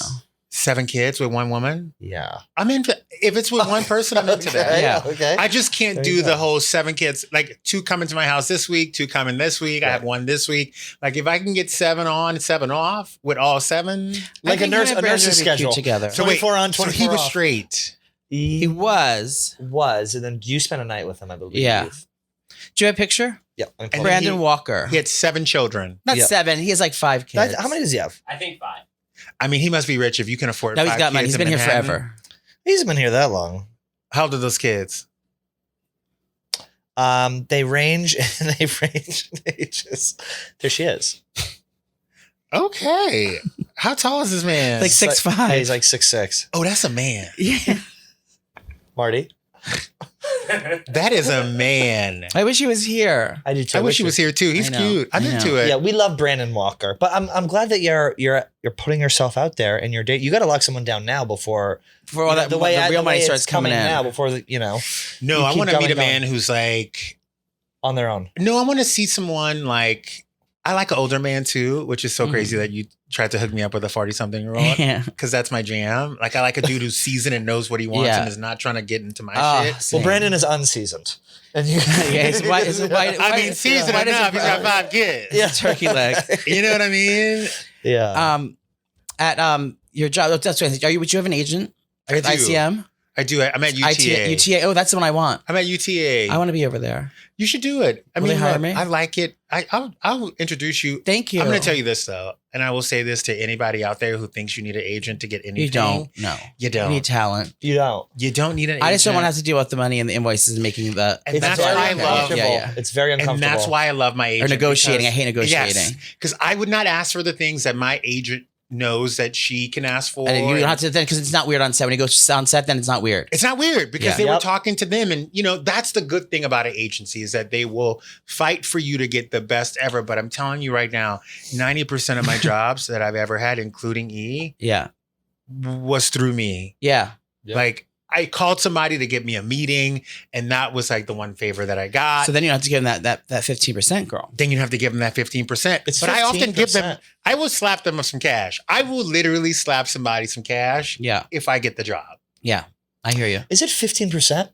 7 kids with 1 woman? Yeah. I'm into, if it's with one person, I'm into that. Yeah. Okay. I just can't There do you the go. whole 7 kids, like 2 coming to my house this week, 2 coming this week. I have 1 this week. Like if I can get 7 on, 7 off with all 7. Like a nurse's schedule. together. So wait, 24 on, so 24 he was off. straight. He was. And then you spent a night with him, I believe. Yeah. Do you have a picture? Yeah. Okay. Brandon Walker. He had 7 children. Not Yeah. 7. He has like 5 kids. How many does he have? I think 5. I mean, he must be rich if you can afford No, he's 5 got money. kids He's in been here Manhattan. forever. He hasn't been here that long. How old are those kids? They range in ages. There she is. Okay. How tall is this man? Like 6'5". He's like 6'6". Oh, that's a man. Yeah. Marty. That is a man. I wish he was here. I do too. I wish he was here too. He's I know. cute. I'm I know. into it. Yeah, we love Brandon Walker, but I'm glad that you're putting yourself out there and you're dating. You got to lock someone down now before For all that, the real money starts it's coming in. now. Before No, You I keep want to meet a going. man who's like, on their own. no, I want to see someone like, I like an older man too, which is so crazy that you tried to hook me up with a 40-something-year-old. Yeah. Because that's my jam. Like I like a dude who's seasoned and knows what he wants Yeah. and is not trying to get into my Oh, shit. same. Well, Brandon is unseasoned, and you. Yeah, he's white. He's white. I mean, seasoned Why does enough. it- He's got 5 kids. Yeah. Turkey leg. You know what I mean? Yeah. At your job. That's what would you have an agent? Are you at I do. ICM? I do. I'm at UTA. UTA. Oh, that's the one I want. I'm at UTA. I want to be over there. You should do it. I Will mean, they hire look, me? I like it. I'll introduce you. Thank you. I'm going to tell you this though, and I will say this to anybody out there who thinks you need an agent to get anything. You don't. No. You You don't. need talent. you don't. You don't need an agent. I just don't want to have to deal with the money and the invoices and making the And that's very why I love. uncomfortable. Yeah. It's very And uncomfortable. that's why I love my or agent. negotiating. I because- hate negotiating. Because I would not ask for the things that my agent knows that she can ask for. And you don't have to then because it's not weird on set. When he goes on set, then it's not weird. It's not weird because Yeah. they were Yep. talking to them. And, that's the good thing about an agency is that they will fight for you to get the best ever. But I'm telling you right now, 90% of my jobs that I've ever had, including E, Yeah. was through me. Yeah. Yep. Like I called somebody to get me a meeting and that was like the one favor that I got. So then you have to give them that 15%, girl. Then you have to give them that 15%. It's but I often give them, 15%. I will slap them with some cash. I will literally slap somebody some cash Yeah. if I get the job. Yeah. I hear you. Is it 15%?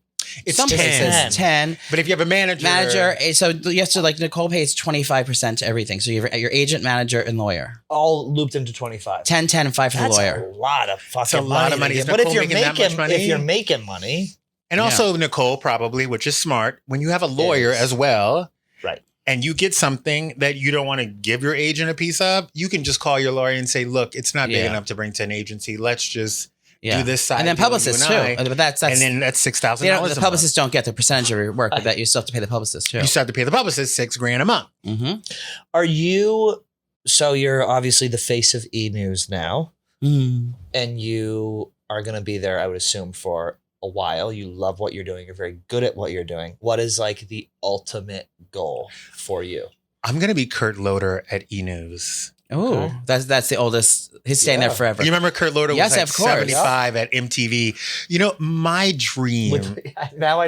It's Some 10. places 10. But if you have a manager. So you have to like Nicole pays 25% to everything. So you have your agent, manager, and lawyer. All looped into 25. 10, 10, and 5 for That's the lawyer. a lot of fucking It's a lot of money. to Is get. But if Nicole you're making that making, much money? if you're making money, And also Nicole probably, which is smart, when you have a lawyer Yes. as well, Right. and you get something that you don't want to give your agent a piece of, you can just call your lawyer and say, look, it's not big enough to bring to an agency. Let's just do this side. And then deal, publicists you and too. But that's and then that's $6,000. The publicists don't get the percentage of your work, but that you still have to pay the publicist too. You still have to pay the publicist $6,000 a month. Mm-hmm. Are you? So you're obviously the face of E! News now, and you are going to be there, I would assume, for a while. You love what you're doing. You're very good at what you're doing. What is like the ultimate goal for you? I'm going to be Kurt Loder at E! News. Oh, Okay. That's the oldest. He's staying there forever. You remember Kurt Loder Yes, was like of course. 75 at MTV. You know, my dream.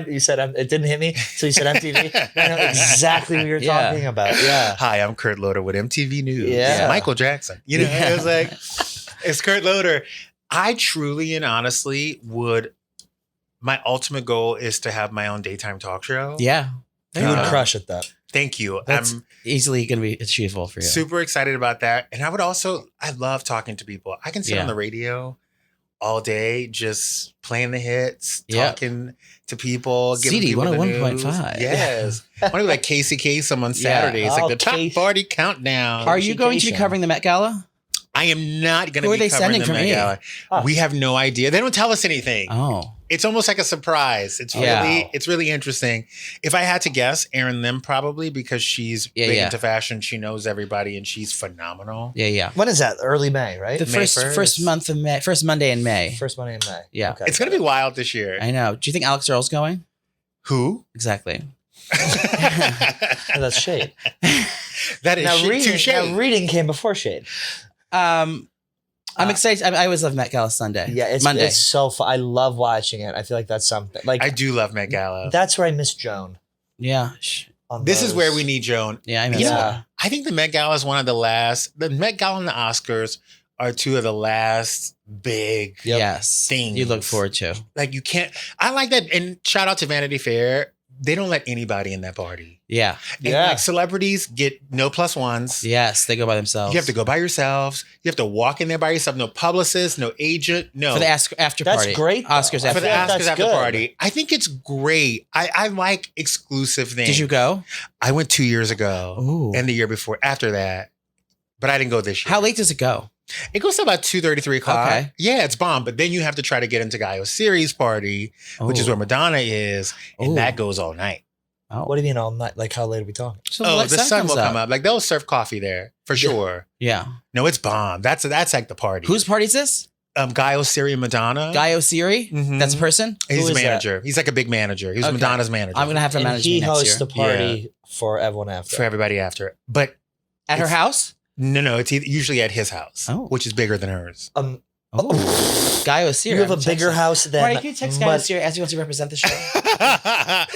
You said it didn't hit me, so you said MTV. I know exactly what you're talking about. Yeah. Hi, I'm Kurt Loder with MTV News. Yeah. Michael Jackson. You know, it was like, it's Kurt Loder. I truly and honestly my ultimate goal is to have my own daytime talk show. Yeah. You would crush at that. Thank you. That's I'm easily going to be achievable for you. super excited about that. And I love talking to people. I can sit on the radio all day, just playing the hits, talking to people, giving CD people the 101.5. news. Yes. I want to be like Casey Kasem on Saturdays, like the top 40 countdown. Are you going to be covering the Met Gala? I am not going Who to are be they covering sending the for Met me? Gala. We have no idea. They don't tell us anything. Oh. It's almost like a surprise. It's really interesting. If I had to guess, Erin Lim probably, because she's big into fashion. She knows everybody and she's phenomenal. Yeah. When is that? Early May, right? The first month of May, first Monday in May. First Monday in May. Yeah. Okay. It's going to be wild this year. I know. Do you think Alex Earl's going? Who? Exactly. Oh, that's Shade. That is touche. Now reading came before Shade. I'm excited. I always love Met Gala Sunday. Yeah, it's Monday. It's so fun. I love watching it. I feel like that's something. Like I do love Met Gala. That's where I miss Joan. Yeah. This is where we need Joan. Yeah, I miss You know, her. I think the Met Gala is one of the last. The Met Gala and the Oscars are two of the last big Yes. things You look forward to. Like you can't. I like that. And shout out to Vanity Fair. They don't let anybody in that party. Yeah. And like celebrities get no plus ones. Yes, they go by themselves. You have to go by yourselves. You have to walk in there by yourself. No publicist, no agent, no. For the after party. That's great, though. Oscars I after For the feel like Oscars that's after good. party. I think it's great. I like exclusive things. Did you go? I went 2 years ago. Ooh. And the year before after that. But I didn't go this year. How late does it go? It goes to about 2:30, 3 o'clock. Okay. Yeah, it's bomb. But then you have to try to get into Gaio's series party, which is where Madonna is. And that goes all night. Oh. What do you mean all night? Like how late are we talking? So The sun will come up. Like they'll serve coffee there for sure. Yeah. No, it's bomb. That's like the party. Whose party is this? Gaio Siri and Madonna. Gaio Siri? Mhm. That's a person? He's Who a is manager. He's like a big manager. He was Okay. Madonna's manager. I'm going to have to And manage he me next hosts year. the party for everyone after. for everybody after. But At her house? no, it's usually at his house, Oh. which is bigger than hers. Oh. Gaio Siri. You have a I'm texting. bigger house than. Marty, can you text Gaio Siri as you want to represent the show?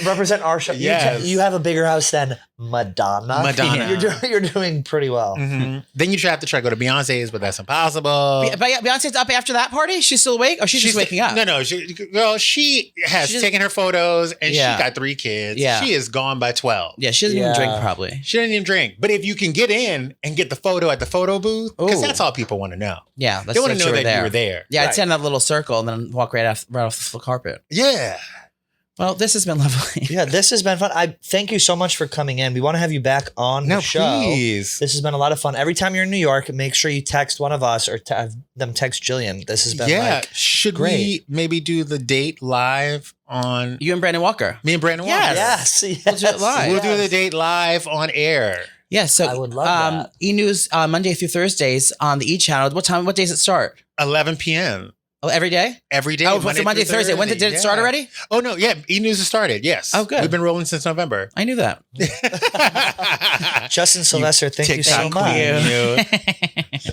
Represent our show. Yes. You have a bigger house than Madonna. Madonna. You're doing pretty well. Mhm. Then you should have to try to go to Beyonce's, but that's impossible. Beyonce's up after that party? She's still awake? Or she's just waking up? No. She has She just- taken her photos and Yeah. she got 3 kids. Yeah. She is gone by 12. Yeah, she doesn't even Yeah. drink probably. She didn't even drink. But if you can get in and get the photo at the photo booth, because Ooh. that's all people want to know. Yeah, They want to know that you were there. Yeah, I'd Right. stand in that little circle and then walk right off the carpet. Yeah. Well, this has been lovely. Yeah, this has been fun. I thank you so much for coming in. We want to have you back on No, the show. please. This has been a lot of fun. Every time you're in New York, make sure you text one of us or have them text Jillian. This has been Should great. we maybe do the date live on You and Brandon Walker. me and Brandon Yes. Walker? Yes. We'll do it live. We'll do the date live on air. Yeah, so I would love that. E-News Monday through Thursdays on the E channel. What days it start? 11 p.m. Oh, every day? every day. Oh, for Monday, through Thursday. When did it start Yeah. already? Oh, no. Yeah. E-News has started. Yes. Oh, good. We've been rolling since November. I knew that. Justin Sylvester, thank you so TikTok much. queen, you.